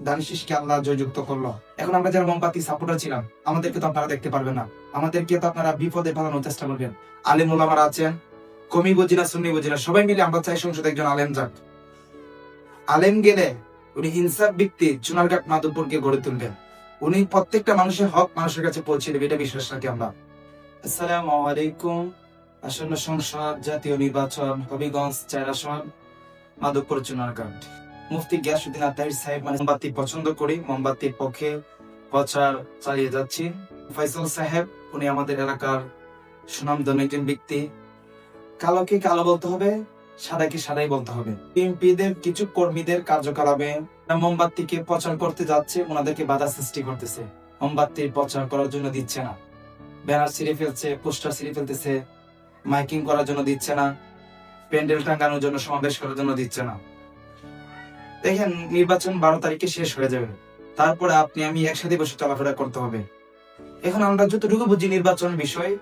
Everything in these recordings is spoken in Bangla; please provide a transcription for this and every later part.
দানিশকে আল্লাহ জয়যুক্ত করলো। এখন আমরা যারা মোমবাতি সাপোর্টার ছিলাম, আমাদেরকে তো আপনারা দেখতে পারবেন না, আমাদেরকে তো আপনারা বিপদে ফেলানোর চেষ্টা করবেন। আলেম ওলামারা আছেন, কমি বুঝি না সুন্নি বুঝি না, সবাই মিলে আমরা চাই সংসদে একজন আলেম যাক। আলেম গেলে উনি ইনসাফ ব্যক্তি চুনারঘাট মাধবপুরকে গড়ে তুলবেন। উনি প্রত্যেকটা মানুষের হক মানুষের কাছে পৌঁছে দেবে, এটা বিশ্বাস রাখি আমরা। আসসালামু আলাইকুম। আসন্ন সংসদ, জাতীয় নির্বাচন, হবিগঞ্জ 4 আসন, মাধবপুর চুনারঘাট। মুফতি গিয়াসউদ্দিন আতাহির সাহেব মোমবাতি পছন্দ করি, মোমবাতির পক্ষে প্রচার চালিয়ে যাচ্ছি। ফয়সাল সাহেব, উনি আমাদের এলাকার সুনামধন্য একজন ব্যক্তি। কালোকে কালো বলতে হবে, সাদাকে সাদাই বলতে হবে। বিএনপিদের কিছু কর্মীদের কার্যকলাপে মোমবাতিকে প্রচার করতে যাচ্ছে, ওনাদেরকে বাধা সৃষ্টি করতেছে, মোমবাতির প্রচার করার জন্য দিচ্ছে না, ব্যানার ছিঁড়ে ফেলছে, পোস্টার ছিঁড়ে ফেলতেছে, মাইকিং করার জন্য দিচ্ছে না, প্যান্ডেল টাঙ্গানোর জন্য, সমাবেশ করার জন্য দিচ্ছে না। দেখেন, নির্বাচন 12 তারিখে শেষ হয়ে যাবে, তারপরে আপনি আমি একসাথে বসে চলাফেরা করতে হবে। এখন আমরা যতটুকু বুঝি নির্বাচন বিষয়,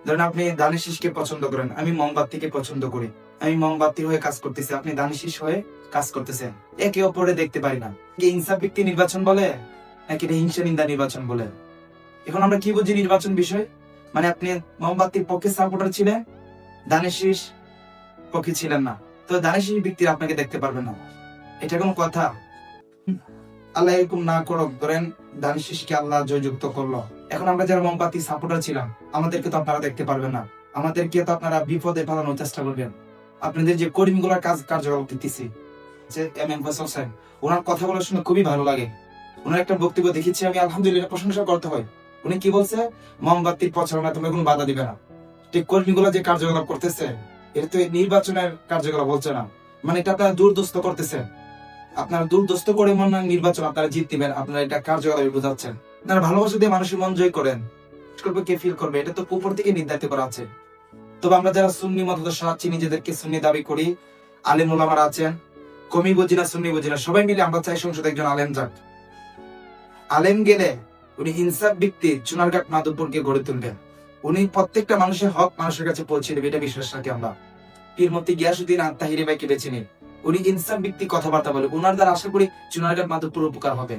ধরেন আপনি দানিশকে পছন্দ করেন, আমি মোমবাতিকে পছন্দ করি, আমি মোমবাতি হয়ে কাজ করতেছি, আপনি দানিশ হয়ে কাজ করতেছেন, একে অপরে দেখতে পারি না। কি ইনসাফ ভিত্তি নির্বাচন বলে নাকি এটা হিংসা নিন্দা নির্বাচন বলে? এখন আমরা কি বুঝি নির্বাচন বিষয়? মানে আপনি মোমবাতির পক্ষে সাপোর্টার ছিলেন, দানিশ পক্ষে ছিলেন না, তো দানিশ ব্যক্তির আপনাকে দেখতে পারবেন না, এটা কোনো কথা? আল্লাহ এরকম না করুক, ধরেন দানিশকে আল্লাহ জয়যুক্ত করলো। এখন আমরা যারা মোমবাতি সাপোর্টার ছিলাম, আমাদেরকে তো আপনারা দেখতে পারবেন না, আমাদেরকে তো আপনারা বিপদে ফেলানোর চেষ্টা করবেন। আপনাদের যে কর্মীগুলোর কার্যকলাপ দিতেছি, যে এম এম ফয়সাল সাহেব, ওনার কথাগুলো শুনে খুবই ভালো লাগে। ওনার একটা বক্তব্য দেখেছি আমি, আলহামদুলিল্লাহ, প্রশংসা করতে হয়। উনি কি বলছে? মোমবাতির প্রচারণা তোমরা কোনো বাধা দিবে না। ঠিক কর্মীগুলো যে কার্যকলাপ করতেছে, এটা তো নির্বাচনের কার্যকলাপ বলছে না, মানে এটা আপনারা দূরদস্ত করতেছে। আপনারা দূরদস্ত করে মনে হয় নির্বাচন আপনারা জিত দিবেন, আপনারা এটা কার্যকলাপে বোঝাচ্ছেন। আপনারা ভালোবাসা দিয়ে মানুষের মন জয় করেন, কে ফিল করবে, এটা তো উপর থেকে নির্ধারিত করা আছে। তবে আমরা যারা সুন্নি মতদর্শ আছি, নিজেদেরকে সুন্নি দাবি করি, আলেম ওলামারা আছেন, কমি বুঝি না সুন্নি বুঝি না, সবাই মিলে আমরা চাই সংসদে একজন আলেম যাক। আলেম গেলে উনি ইনসাফ ব্যক্তি চুনারঘাট মাধবপুরকে গড়ে তুলবেন। উনি প্রত্যেকটা মানুষের হক মানুষের কাছে পৌঁছে দেবে, এটা বিশ্বাস রাখি আমরা। পীর মুফতি গিয়াসউদ্দিন আতাহির ভাইকে বেছে নিন, উনি ইনসাফ ব্যক্তি কথাবার্তা বলে, ওনার দ্বারা আশা করি চুনারঘাট মাধবপুর উপকার হবে।